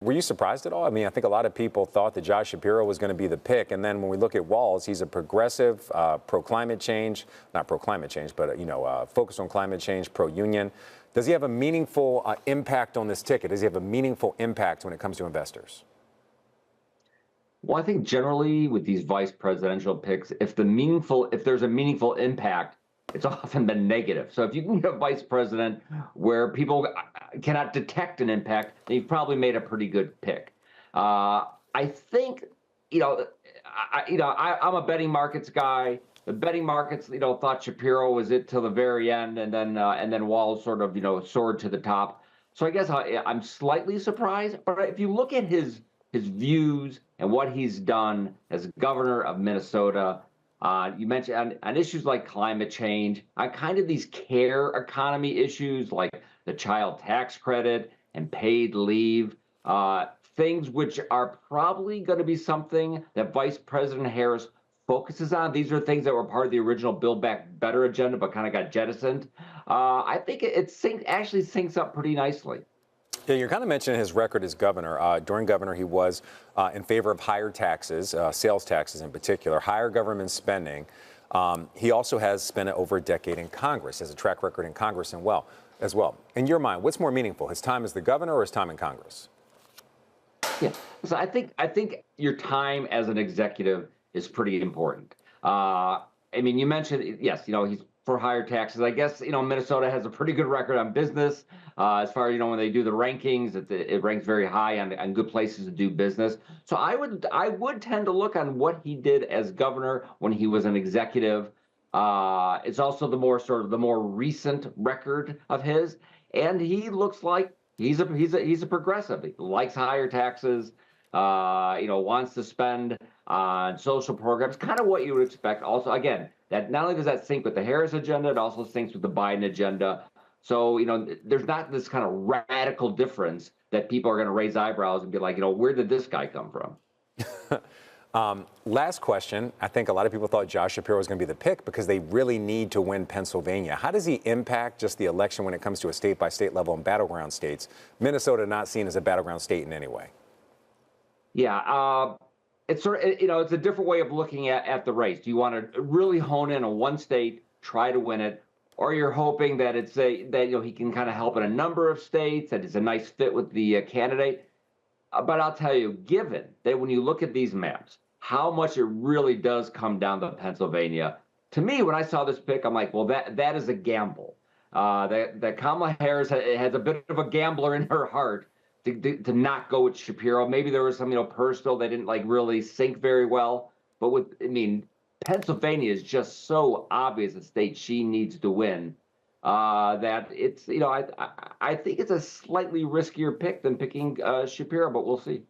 Were you surprised at all? I mean, I think a lot of people thought that Josh Shapiro was going to be the pick. And then when we look at Walz, he's a progressive, pro-climate change, not pro-climate change, but, focused on climate change, pro-union. Does he have a meaningful impact on this ticket? Does he have a meaningful impact when it comes to investors? Well, I think generally with these vice presidential picks, if there's a meaningful impact, it's often been negative. So if you can get a vice president where people cannot detect an impact, then you've probably made a pretty good pick. I think, I'm a betting markets guy. The betting markets, thought Shapiro was it till the very end, and then Walz sort of, soared to the top. So I guess I'm slightly surprised. But if you look at his views and what he's done as governor of Minnesota, you mentioned on issues like climate change, on kind of these care economy issues like the child tax credit and paid leave, things which are probably going to be something that Vice President Harris focuses on. These are things that were part of the original Build Back Better agenda, but kind of got jettisoned. I think it actually syncs up pretty nicely. Yeah, you're kind of mentioning his record as governor. During governor, he was in favor of higher taxes, sales taxes in particular, higher government spending. He also has spent over a decade in Congress, has a track record in Congress as well. In your mind, what's more meaningful, his time as the governor or his time in Congress? Yeah, so I think your time as an executive is pretty important. I mean, you mentioned, yes, he's for higher taxes. I guess, Minnesota has a pretty good record on business. As far as, when they do the rankings, it ranks very high on good places to do business. So I would tend to look on what he did as governor when he was an executive. It's also the more recent record of his, and he looks like he's a progressive. He likes higher taxes. Wants to spend on social programs, kind of what you would expect. Also, again, that not only does that sync with the Harris agenda, it also syncs with the Biden agenda. So, there's not this kind of radical difference that people are going to raise eyebrows and be like, where did this guy come from? Last question. I think a lot of people thought Josh Shapiro was going to be the pick because they really need to win Pennsylvania. How does he impact just the election when it comes to a state-by-state level in battleground states? Minnesota not seen as a battleground state in any way. Yeah, it's sort of, it's a different way of looking at the race. Do you want to really hone in on one state, try to win it, or you're hoping that he can kind of help in a number of states, that it's a nice fit with the candidate? But I'll tell you, given that when you look at these maps, how much it really does come down to Pennsylvania. To me, when I saw this pick, I'm like, well, that is a gamble. That Kamala Harris has a bit of a gambler in her heart to not go with Shapiro. Maybe there was some, personal, they didn't really sync very well. But Pennsylvania is just so obvious a state she needs to win that it's, I think it's a slightly riskier pick than picking Shapiro, but we'll see.